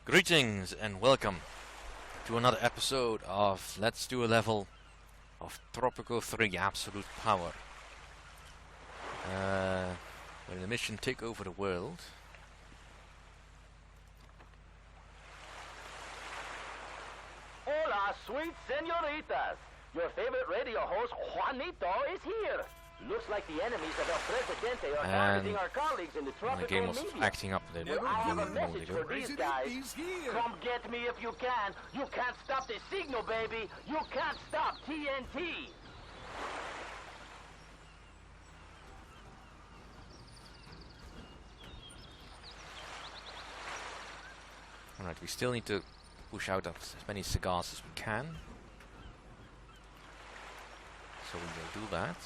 Greetings and welcome to another episode of Let's Do a Level of Tropico 3 Absolute Power. We're in the mission Take Over the World. Hola, sweet senoritas! Your favorite radio host, Juanito, is here! Looks like the enemies of El Presidente are targeting our colleagues in the Tropico The game was media. acting up a little bit. I have a message for these guys. Here. Come get me if you can. You can't stop the signal, baby. You can't stop TNT. Alright, we still need to push out as many cigars as we can. So we will do that.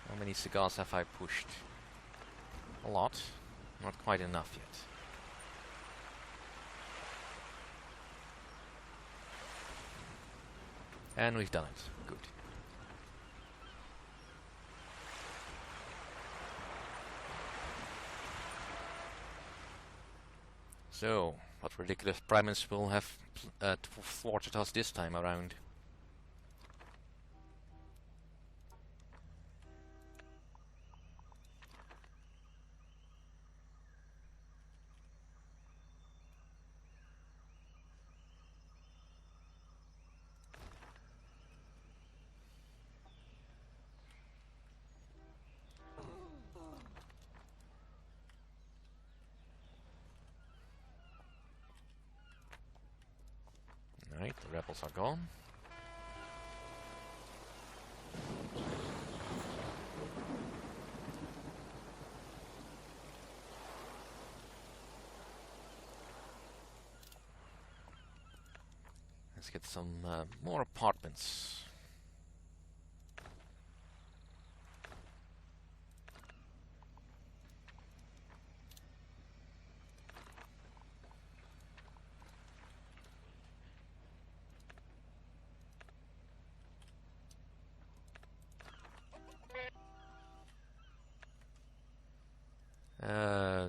How many cigars have I pushed? A lot. Not quite enough yet. And we've done it. Good. So, what ridiculous premise will have thwarted us this time around? Right, the rebels are gone. Let's get some more apartments.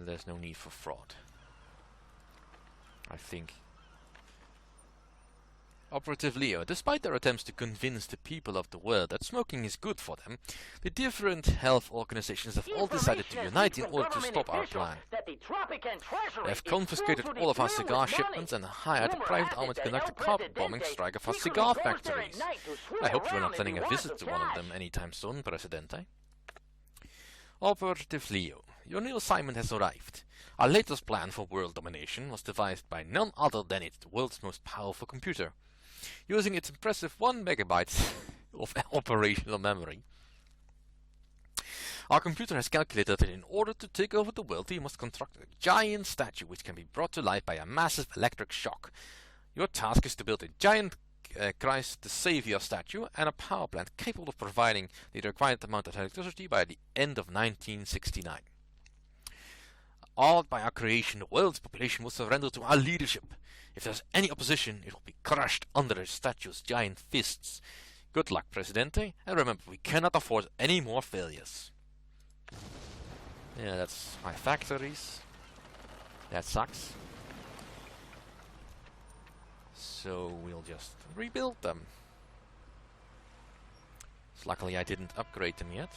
There's no need for fraud, I think. Operative Leo, despite their attempts to convince the people of the world that smoking is good for them, the different health organizations have all decided to unite in order to stop our plan. They have confiscated all of our cigar shipments and hired a private army to conduct a carpet bombing strike of our cigar factories. I hope you are not planning a visit to one of them anytime soon, Presidente. Operative Leo, your new assignment has arrived. Our latest plan for world domination was devised by none other than the world's most powerful computer. Using its impressive 1 megabyte of operational memory, our computer has calculated that in order to take over the world, we must construct a giant statue which can be brought to life by a massive electric shock. Your task is to build a giant Christ the Savior statue and a power plant capable of providing the required amount of electricity by the end of 1969. Awed by our creation, the world's population will surrender to our leadership. If there's any opposition, it will be crushed under the statue's giant fists. Good luck, Presidente, and remember, we cannot afford any more failures. Yeah, that's my factories. That sucks. So we'll just rebuild them. So luckily I didn't upgrade them yet.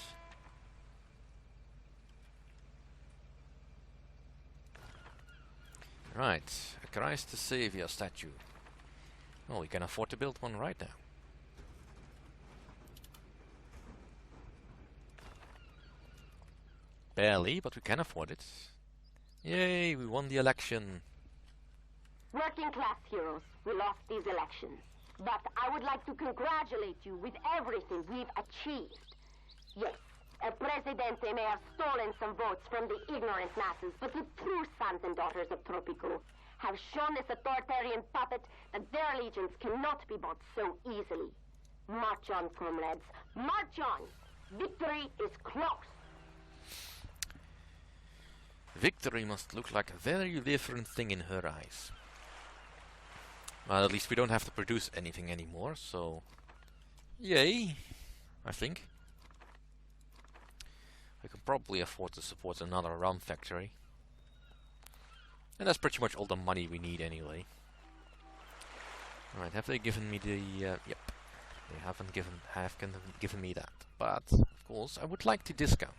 Right, a Christ the Savior statue. Well, we can afford to build one right now. Barely, but we can afford it. Yay, we won the election. Working class heroes, we lost these elections. But I would like to congratulate you with everything we've achieved. Yes, El Presidente may have stolen some votes from the ignorant masses, but the true sons and daughters of Tropico have shown this authoritarian puppet that their allegiance cannot be bought so easily. March on, comrades. March on! Victory is close! Victory must look like a very different thing in her eyes. Well, at least we don't have to produce anything anymore, so... Yay! I think. I can probably afford to support another rum factory. And that's pretty much all the money we need anyway. Alright, have they given me the... yep. They haven't given me that. But, of course, I would like to discount.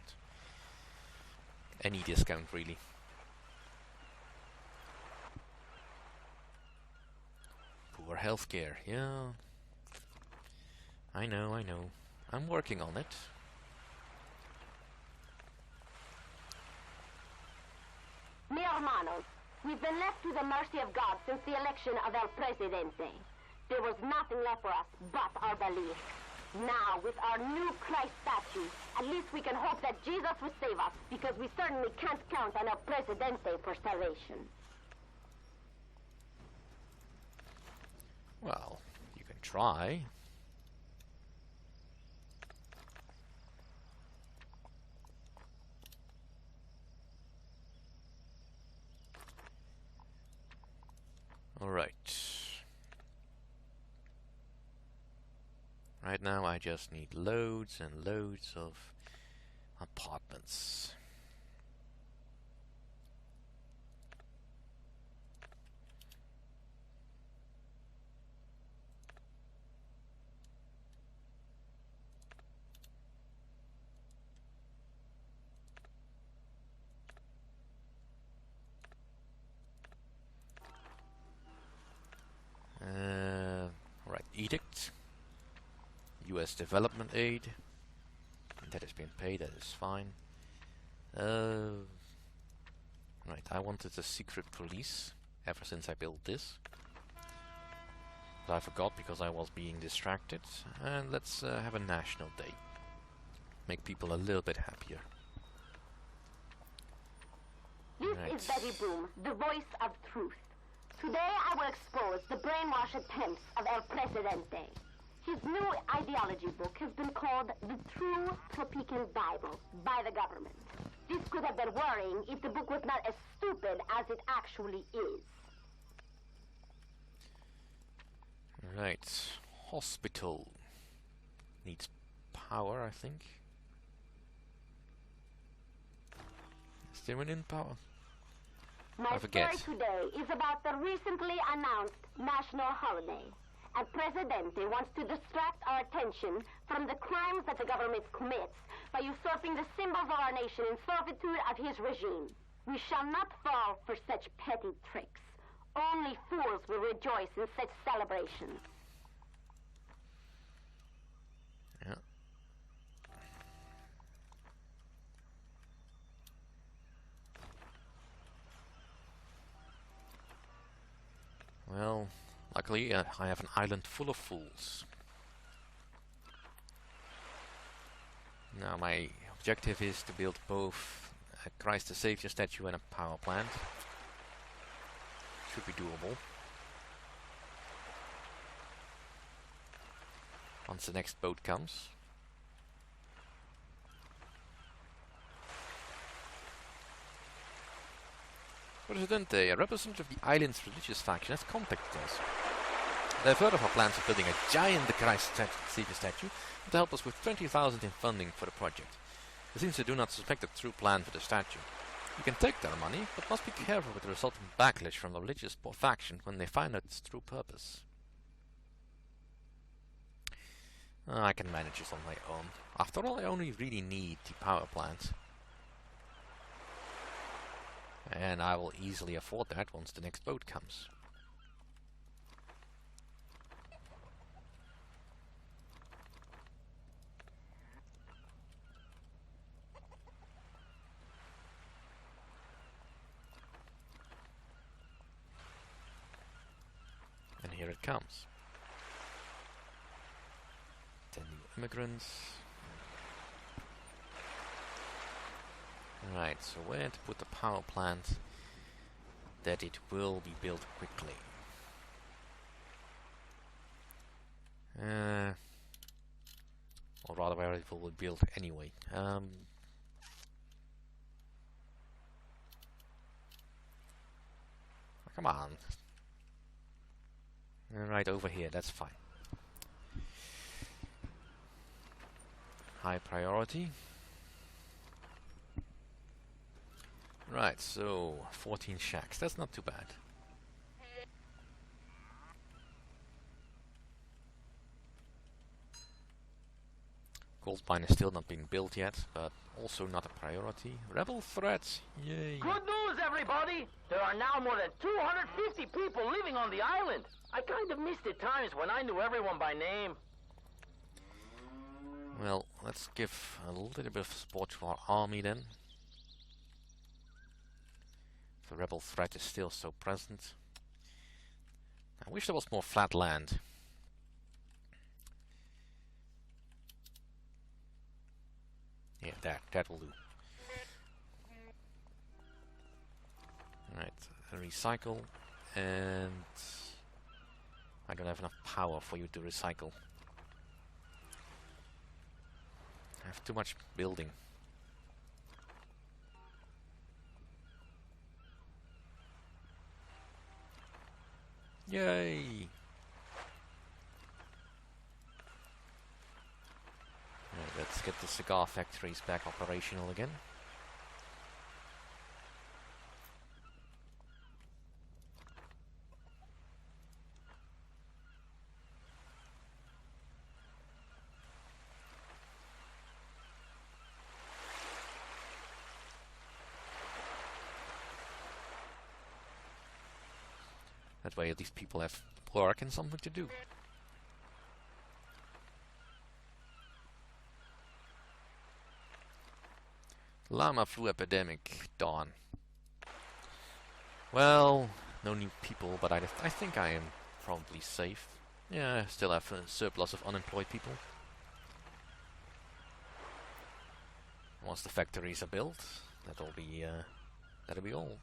Any discount, really. Poor healthcare, yeah. I know. I'm working on it. Mi hermanos, we've been left to the mercy of God since the election of El Presidente. There was nothing left for us but our belief. Now, with our new Christ statue, at least we can hope that Jesus will save us, because we certainly can't count on El Presidente for salvation. Well, you can try. Alright. Right now I just need loads and loads of apartments. Right, edict. US development aid. That has been paid, that is fine. Right, I wanted a secret police ever since I built this. But I forgot because I was being distracted. And let's have a national day. Make people a little bit happier. This is Betty Boom, the voice of truth. Today I will expose the brainwash attempts of El Presidente. His new ideology book has been called the True Tropican Bible by the government. This could have been worrying if the book was not as stupid as it actually is. Right. Hospital. Needs power, I think. Is there an in power? My story today is about the recently announced national holiday. And Presidente wants to distract our attention from the crimes that the government commits by usurping the symbols of our nation in servitude of his regime. We shall not fall for such petty tricks. Only fools will rejoice in such celebrations. Yeah. Well, luckily I have an island full of fools. Now my objective is to build both a Christ the Savior statue and a power plant. Should be doable. Once the next boat comes. Presidente, a representative of the island's religious faction, has contacted us. They have heard of our plans of building a giant Christ Savior statue to help us with 20,000 in funding for the project. It seems they do not suspect a true plan for the statue. We can take their money, but must be careful with the resulting backlash from the religious faction when they find out its true purpose. I can manage this on my own. After all, I only really need the power plant. And I will easily afford that once the next boat comes. And here it comes. 10 new immigrants. Right, so where to put the power plant that it will be built quickly? Or rather where it will be built anyway. Come on. Right over here, that's fine. High priority. Right, so 14 shacks. That's not too bad. Gold mine is still not being built yet, but also not a priority. Rebel threats, yay! Good news, everybody! There are now more than 250 people living on the island. I kind of missed the times when I knew everyone by name. Well, let's give a little bit of support to our army then. The rebel threat is still so present. I wish there was more flat land. Yeah, that will do. Right, recycle, and I don't have enough power for you to recycle. I have too much building. Yay! Right, let's get the cigar factories back operational again. That way at least people have work and something to do. Llama flu epidemic, dawn. Well, no new people, but I think I am probably safe. Yeah, I still have a surplus of unemployed people. Once the factories are built, that'll be all.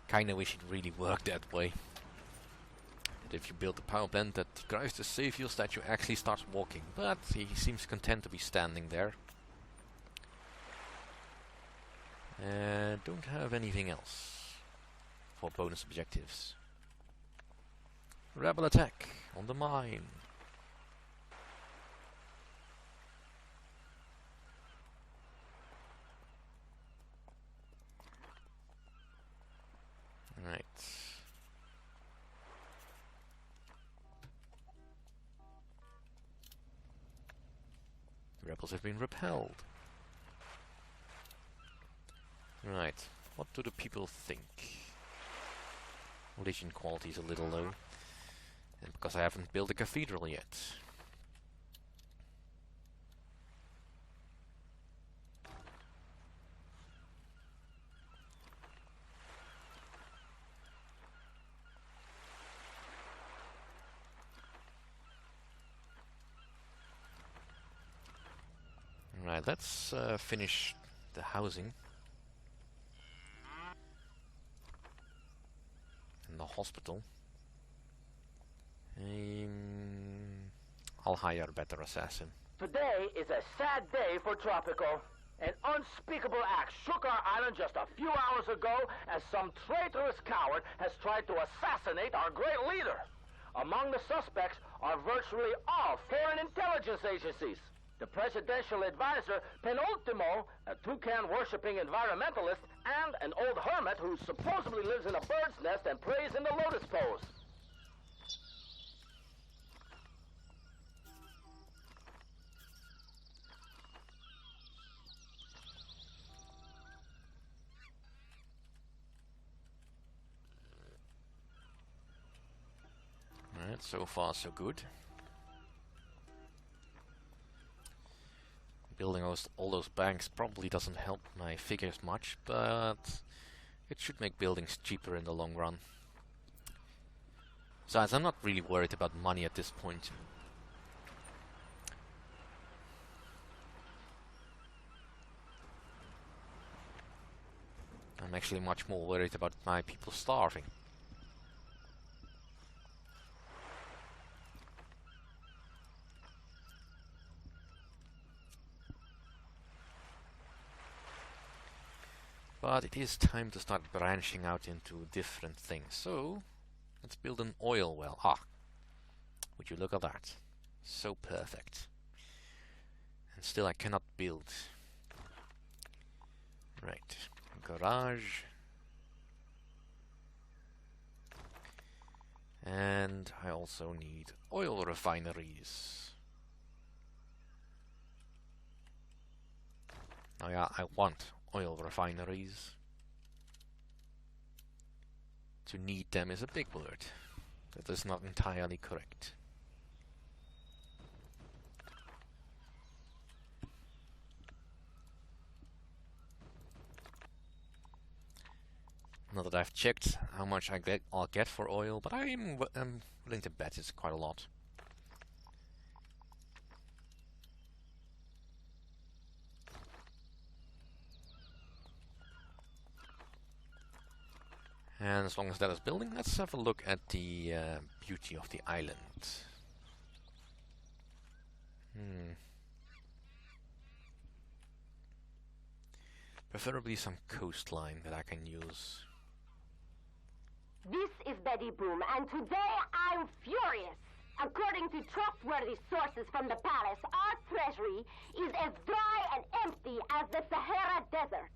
Kinda wish it really worked that way. That if you build a power plant that drives the saviors that you actually start walking. But he seems content to be standing there. Don't have anything else for bonus objectives. Rebel attack on the mine. Right. The rebels have been repelled. Right. What do the people think? Religion quality is a little low. And because I haven't built a cathedral yet. Right, let's finish the housing. And the hospital. I'll hire a better assassin. Today is a sad day for Tropico. An unspeakable act shook our island just a few hours ago as some traitorous coward has tried to assassinate our great leader. Among the suspects are virtually all foreign intelligence agencies. The presidential advisor, Penultimo, a toucan-worshipping environmentalist, and an old hermit who supposedly lives in a bird's nest and prays in the lotus pose. Alright, so far so good. Building all those banks probably doesn't help my figures much, but it should make buildings cheaper in the long run. Besides, I'm not really worried about money at this point. I'm actually much more worried about my people starving. But it is time to start branching out into different things. So, let's build an oil well. Ah, would you look at that. So perfect. And still I cannot build. Right. Garage. And I also need oil refineries. Oh yeah, I want oil refineries. To need them is a big word. That is not entirely correct. Not that I've checked how much I'll get for oil, but I'm willing to bet it's quite a lot. And as long as that is building, let's have a look at the beauty of the island. Preferably some coastline that I can use. This is Betty Boom, and today I'm furious. According to trustworthy sources from the palace, our treasury is as dry and empty as the Sahara Desert.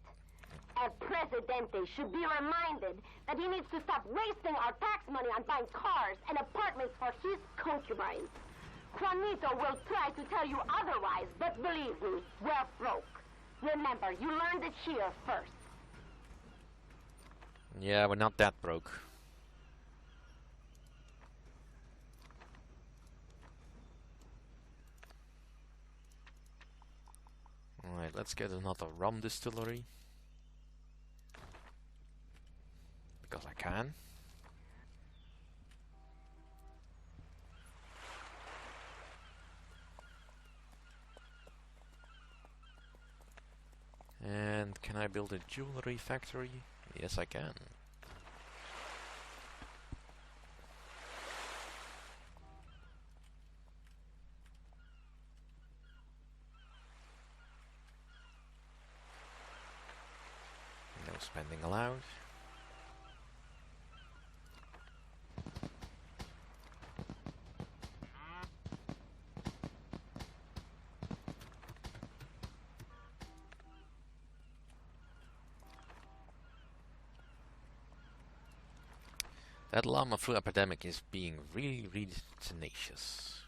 El Presidente should be reminded that he needs to stop wasting our tax money on buying cars and apartments for his concubines. Juanito will try to tell you otherwise, but believe me, we're broke. Remember, you learned it here first. Yeah, we're not that broke. Alright, let's get another rum distillery. Because I can. And can I build a jewelry factory? Yes, I can. No spending allowed. That llama flu epidemic is being really, really tenacious.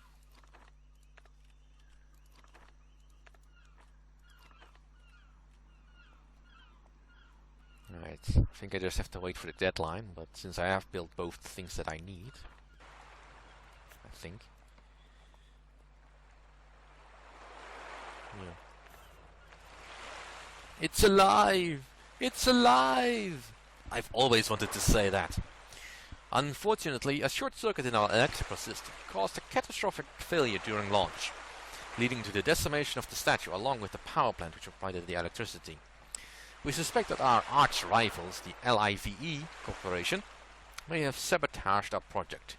Right, I think I just have to wait for the deadline, but since I have built both the things that I need, I think. Yeah. It's alive! It's alive! I've always wanted to say that. Unfortunately, a short circuit in our electrical system caused a catastrophic failure during launch, leading to the decimation of the statue along with the power plant which provided the electricity. We suspect that our arch rivals, the LIVE Corporation, may have sabotaged our project,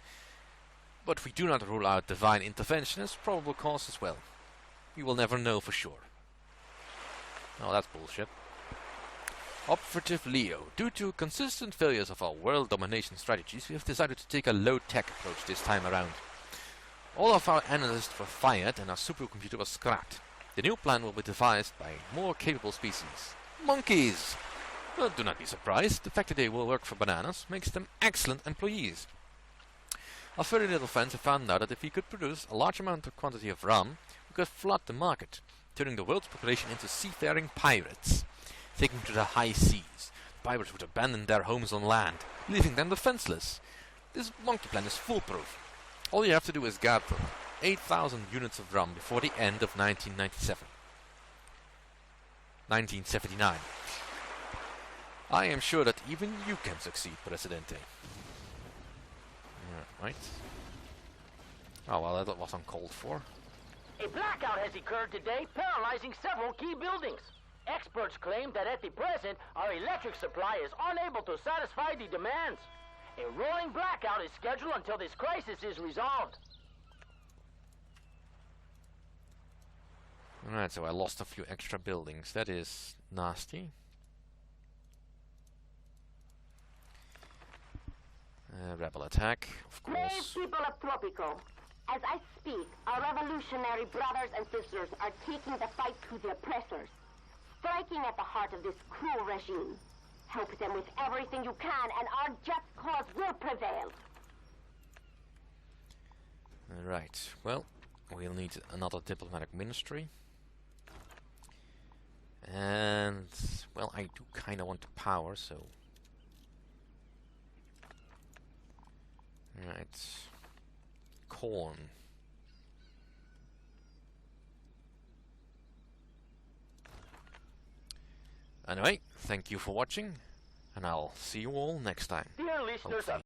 but we do not rule out divine intervention as probable cause as well. We will never know for sure. Oh, that's bullshit. Operative Leo, due to consistent failures of our world domination strategies, we have decided to take a low-tech approach this time around. All of our analysts were fired and our supercomputer was scrapped. The new plan will be devised by more capable species. Monkeys! Well, do not be surprised. The fact that they will work for bananas makes them excellent employees. Our furry little friends have found out that if we could produce a large amount of quantity of rum, we could flood the market, turning the world's population into seafaring pirates. Taking to the high seas, the pirates would abandon their homes on land, leaving them defenseless. This monkey plan is foolproof. All you have to do is gather 8,000 units of rum before the end of 1979. I am sure that even you can succeed, Presidente. Right. Oh well, that was uncalled for. A blackout has occurred today, paralyzing several key buildings. Experts claim that at the present, our electric supply is unable to satisfy the demands. A rolling blackout is scheduled until this crisis is resolved. Alright, so I lost a few extra buildings. That is nasty. Rebel attack, of Brave course. people of Tropico, As I speak, our revolutionary brothers and sisters are taking the fight to the oppressors, striking at the heart of this cruel regime. Help them with everything you can, and our just cause will prevail. Right, well, we'll need another diplomatic ministry. And, well, I do kind of want the power, so... Right. Corn. Anyway, thank you for watching, and I'll see you all next time. Dear listeners Hopefully. of